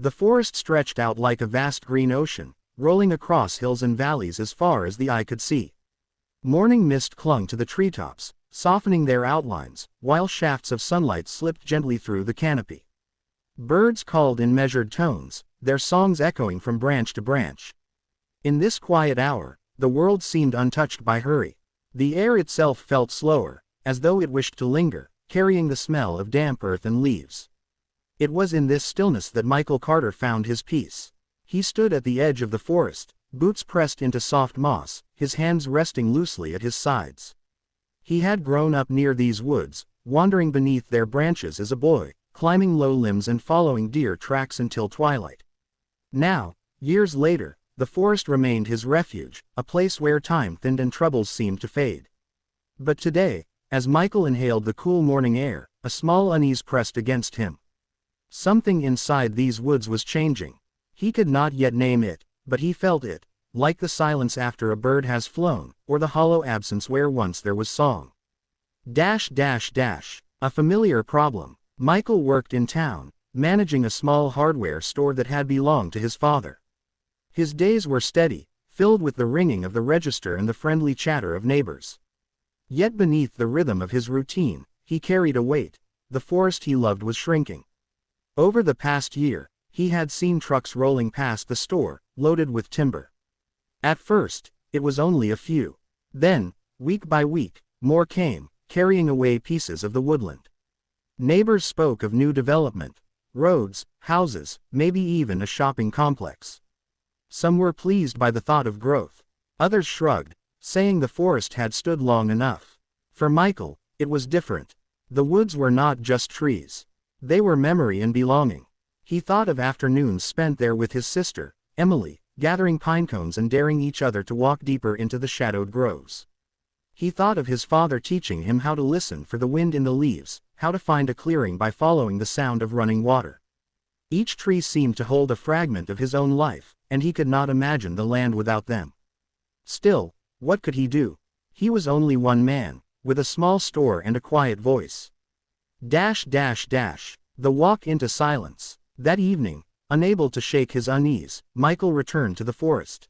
The forest stretched out like a vast green ocean, rolling across hills and valleys as far as the eye could see. Morning mist clung to the treetops, softening their outlines, while shafts of sunlight slipped gently through the canopy. Birds called in measured tones, their songs echoing from branch to branch. In this quiet hour, the world seemed untouched by hurry. The air itself felt slower, as though it wished to linger, carrying the smell of damp earth and leaves. It was in this stillness that Michael Carter found his peace. He stood at the edge of the forest, boots pressed into soft moss, his hands resting loosely at his sides. He had grown up near these woods, wandering beneath their branches as a boy, climbing low limbs and following deer tracks until twilight. Now, years later, the forest remained his refuge, a place where time thinned and troubles seemed to fade. But today, as Michael inhaled the cool morning air, a small unease pressed against him. Something inside these woods was changing. He could not yet name it, but he felt it, like the silence after a bird has flown, or the hollow absence where once there was song. A familiar problem. Michael worked in town, managing a small hardware store that had belonged to his father. His days were steady, filled with the ringing of the register and the friendly chatter of neighbors. Yet beneath the rhythm of his routine, he carried a weight. The forest he loved was shrinking. Over the past year, he had seen trucks rolling past the store, loaded with timber. At first, it was only a few. Then, week by week, more came, carrying away pieces of the woodland. Neighbors spoke of new development, roads, houses, maybe even a shopping complex. Some were pleased by the thought of growth. Others shrugged, saying the forest had stood long enough. For Michael, it was different. The woods were not just trees. They were memory and belonging. He thought of afternoons spent there with his sister, Emily, gathering pine cones and daring each other to walk deeper into the shadowed groves. He thought of his father teaching him how to listen for the wind in the leaves, how to find a clearing by following the sound of running water. Each tree seemed to hold a fragment of his own life, and he could not imagine the land without them. Still, what could he do? He was only one man, with a small store and a quiet voice. The walk into silence. That evening, unable to shake his unease, Michael returned to the forest.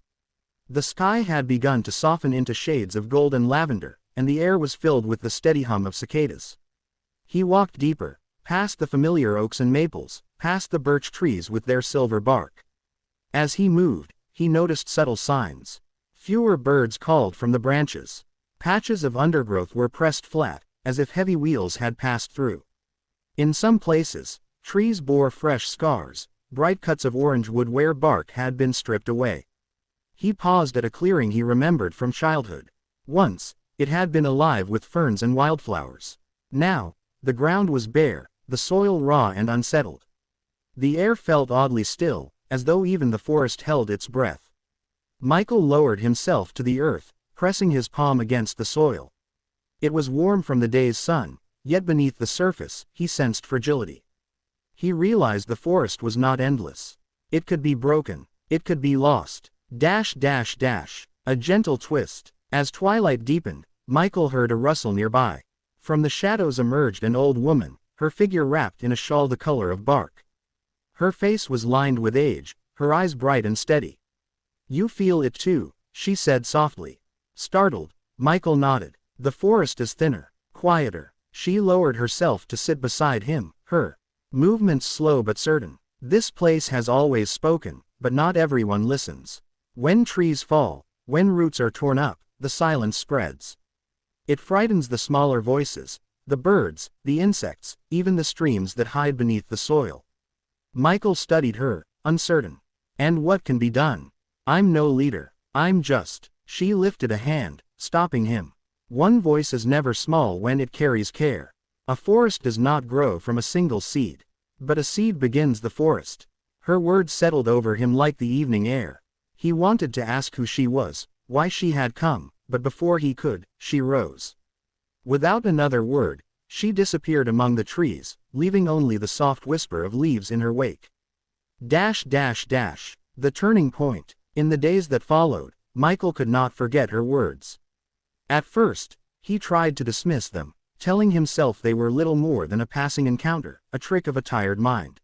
The sky had begun to soften into shades of gold and lavender, and the air was filled with the steady hum of cicadas. He walked deeper, past the familiar oaks and maples, past the birch trees with their silver bark. As he moved, he noticed subtle signs. Fewer birds called from the branches. Patches of undergrowth were pressed flat, as if heavy wheels had passed through. In some places, trees bore fresh scars, bright cuts of orange wood where bark had been stripped away. He paused at a clearing he remembered from childhood. Once, it had been alive with ferns and wildflowers. Now, the ground was bare, the soil raw and unsettled. The air felt oddly still, as though even the forest held its breath. Michael lowered himself to the earth, pressing his palm against the soil. It was warm from the day's sun, yet beneath the surface, he sensed fragility. He realized the forest was not endless. It could be broken. It could be lost. A gentle twist. As twilight deepened, Michael heard a rustle nearby. From the shadows emerged an old woman, her figure wrapped in a shawl the color of bark. Her face was lined with age, her eyes bright and steady. "You feel it too," she said softly. Startled, Michael nodded. "The forest is thinner, quieter." She lowered herself to sit beside him, her movements slow but certain. "This place has always spoken, but not everyone listens. When trees fall, when roots are torn up, the silence spreads. It frightens the smaller voices, the birds, the insects, even the streams that hide beneath the soil." Michael studied her, uncertain. "And what can be done? I'm no leader. I'm just." She lifted a hand, stopping him. "One voice is never small when it carries care. A forest does not grow from a single seed. But a seed begins the forest." Her words settled over him like the evening air. He wanted to ask who she was, why she had come, but before he could, she rose. Without another word, she disappeared among the trees, leaving only the soft whisper of leaves in her wake. The turning point. In the days that followed, Michael could not forget her words. At first, he tried to dismiss them, telling himself they were little more than a passing encounter, a trick of a tired mind.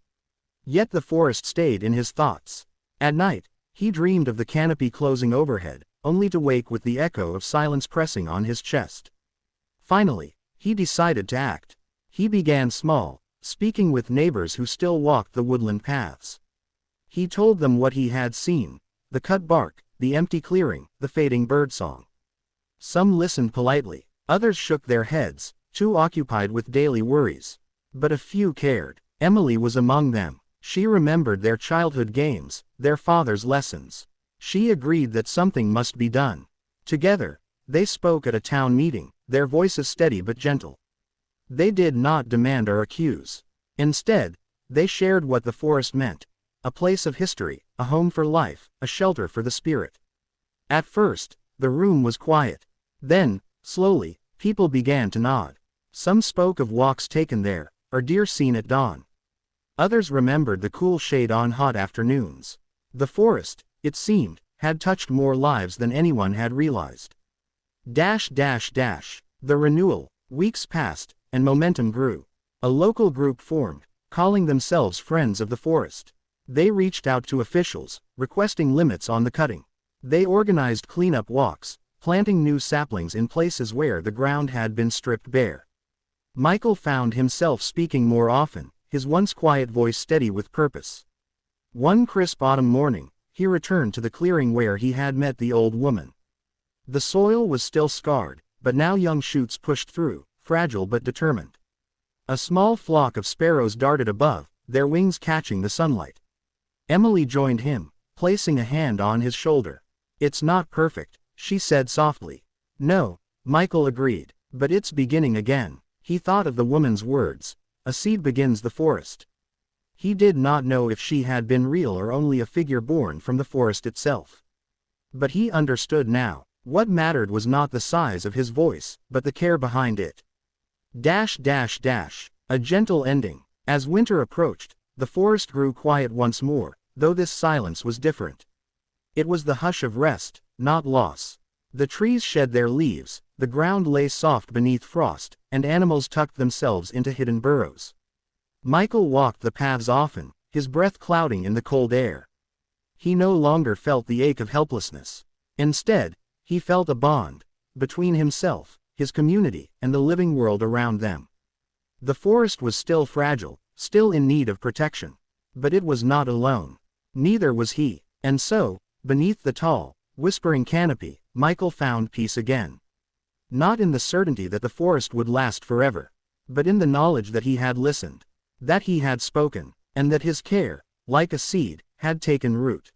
Yet the forest stayed in his thoughts. At night, he dreamed of the canopy closing overhead, only to wake with the echo of silence pressing on his chest. Finally, he decided to act. He began small, speaking with neighbors who still walked the woodland paths. He told them what he had seen: the cut bark, the empty clearing, the fading birdsong. Some listened politely, others shook their heads, too occupied with daily worries. But a few cared. Emily was among them. She remembered their childhood games, their father's lessons. She agreed that something must be done. Together, they spoke at a town meeting, their voices steady but gentle. They did not demand or accuse. Instead, they shared what the forest meant: a place of history, a home for life, a shelter for the spirit. At first, the room was quiet. Then, slowly, people began to nod. Some spoke of walks taken there, or deer seen at dawn. Others remembered the cool shade on hot afternoons. The forest, it seemed, had touched more lives than anyone had realized. The renewal. Weeks passed, and momentum grew. A local group formed, calling themselves Friends of the Forest. They reached out to officials, requesting limits on the cutting. They organized cleanup walks, planting new saplings in places where the ground had been stripped bare. Michael found himself speaking more often, his once quiet voice steady with purpose. One crisp autumn morning, he returned to the clearing where he had met the old woman. The soil was still scarred, but now young shoots pushed through, fragile but determined. A small flock of sparrows darted above, their wings catching the sunlight. Emily joined him, placing a hand on his shoulder. "It's not perfect," she said softly. "No," Michael agreed, "but it's beginning again." He thought of the woman's words: "A seed begins the forest." He did not know if she had been real or only a figure born from the forest itself. But he understood now. What mattered was not the size of his voice, but the care behind it. A gentle ending. As winter approached, the forest grew quiet once more, though this silence was different. It was the hush of rest, not loss. The trees shed their leaves, the ground lay soft beneath frost, and animals tucked themselves into hidden burrows. Michael walked the paths often, his breath clouding in the cold air. He no longer felt the ache of helplessness. Instead, he felt a bond between himself, his community, and the living world around them. The forest was still fragile, still in need of protection. But it was not alone. Neither was he. And so, beneath the tall, whispering canopy, Michael found peace again. Not in the certainty that the forest would last forever, but in the knowledge that he had listened, that he had spoken, and that his care, like a seed, had taken root.